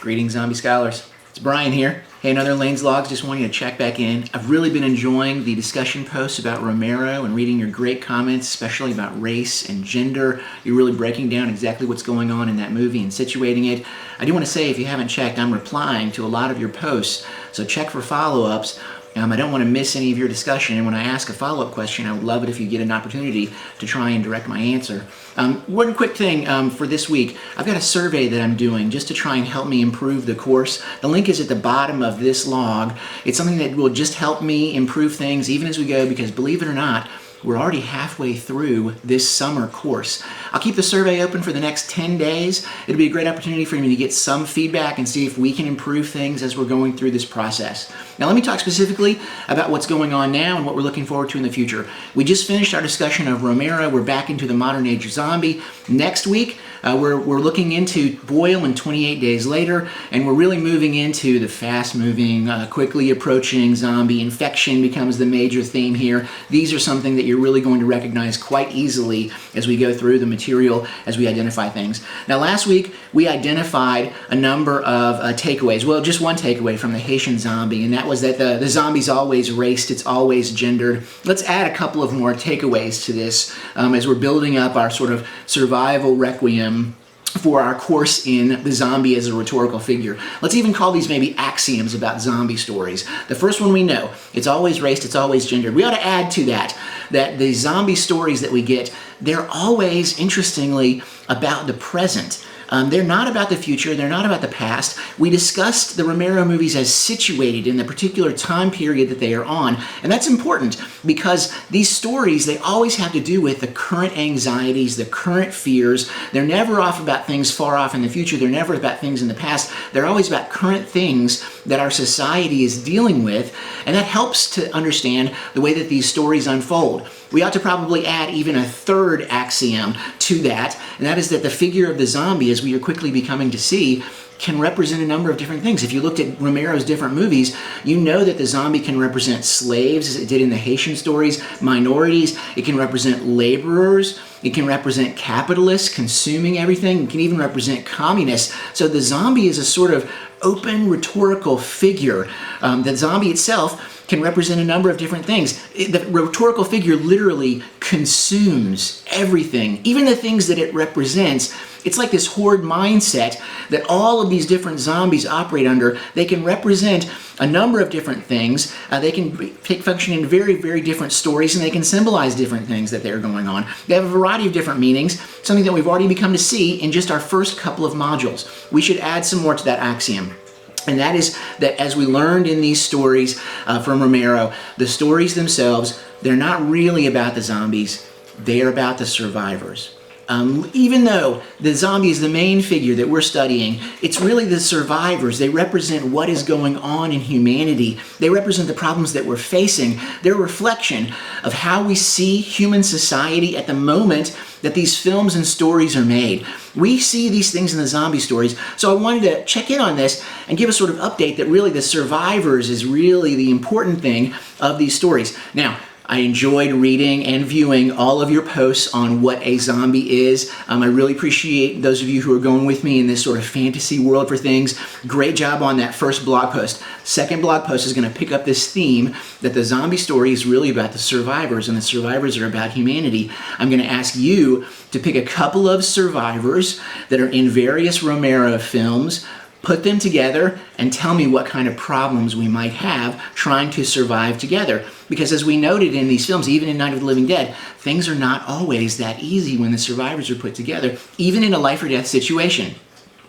Greetings, zombie scholars. It's Brian here. Hey, another Lains Logs. Just wanting to check back in. I've really been enjoying the discussion posts about Romero and reading your great comments, especially about race and gender. You're really breaking down exactly what's going on in that movie and situating it. I do want to say, if you haven't checked, I'm replying to a lot of your posts, so check for follow-ups. I don't want to miss any of your discussion, and when I ask a follow-up question, I would love it if you get an opportunity to try and direct my answer. One quick thing for this week, I've got a survey that I'm doing just to try and help me improve the course. The link is at the bottom of this log. It's something that will just help me improve things even as we go, because believe it or not, we're already halfway through this summer course. I'll keep the survey open for the next 10 days. It'll be a great opportunity for me to get some feedback and see if we can improve things as we're going through this process. Now let me talk specifically about what's going on now and what we're looking forward to in the future. We just finished our discussion of Romero. We're back into the modern age zombie. Next week, we're looking into Boyle and 28 Days Later, and we're really moving into the fast-moving, quickly approaching zombie. Infection becomes the major theme here. These are something that you're really going to recognize quite easily as we go through the material, as we identify things. Now last week, we identified a number of takeaways. Well, just one takeaway from the Haitian zombie, and that was that the zombie's always raced, it's always gendered. Let's add a couple of more takeaways to this as we're building up our sort of survival requiem for our course in the zombie as a rhetorical figure. Let's even call these maybe axioms about zombie stories. The first one we know, it's always raced, it's always gendered. We ought to add to that the zombie stories that we get, they're always, interestingly, about the present. They're not about the future, they're not about the past. We discussed the Romero movies as situated in the particular time period that they are on, and that's important because these stories, they always have to do with the current anxieties, the current fears. They're never off about things far off in the future, they're never about things in the past. They're always about current things that our society is dealing with, and that helps to understand the way that these stories unfold. We ought to probably add even a third axiom to that, and that is that the figure of the zombie, as we are quickly becoming to see, can represent a number of different things. If you looked at Romero's different movies, you know that the zombie can represent slaves, as it did in the Haitian stories, minorities, it can represent laborers, it can represent capitalists consuming everything, it can even represent communists. So the zombie is a sort of open rhetorical figure. The zombie itself can represent a number of different things. The rhetorical figure literally consumes everything, even the things that it represents. It's like this horde mindset that all of these different zombies operate under. They can represent a number of different things. They can take function in very, very different stories, and they can symbolize different things that they're going on. They have a variety of different meanings, something that we've already become to see in just our first couple of modules. We should add some more to that axiom. And that is that, as we learned in these stories from Romero, the stories themselves, they're not really about the zombies, they're about the survivors. Even though the zombie is the main figure that we're studying, it's really the survivors. They represent what is going on in humanity. They represent the problems that we're facing. They're a reflection of how we see human society at the moment that these films and stories are made. We see these things in the zombie stories, so I wanted to check in on this and give a sort of update that really the survivors is really the important thing of these stories. Now, I enjoyed reading and viewing all of your posts on what a zombie is. I really appreciate those of you who are going with me in this sort of fantasy world for things. Great job on that first blog post. Second blog post is going to pick up this theme that the zombie story is really about the survivors, and the survivors are about humanity. I'm going to ask you to pick a couple of survivors that are in various Romero films, put them together, and tell me what kind of problems we might have trying to survive together. Because as we noted in these films, even in Night of the Living Dead, things are not always that easy when the survivors are put together, even in a life or death situation.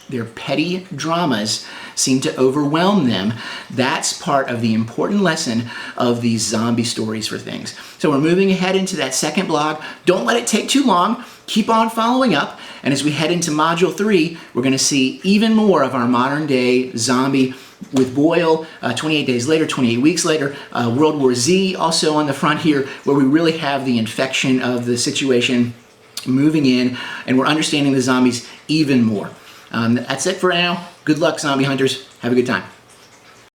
Their petty dramas seem to overwhelm them. That's part of the important lesson of these zombie stories for things. So we're moving ahead into that second blog. Don't let it take too long. Keep on following up. And as we head into Module 3, we're going to see even more of our modern day zombie with Boyle, 28 Days Later, 28 Weeks Later, World War Z also on the front here, where we really have the infection of the situation moving in, and we're understanding the zombies even more. That's it for now. Good luck, zombie hunters. Have a good time.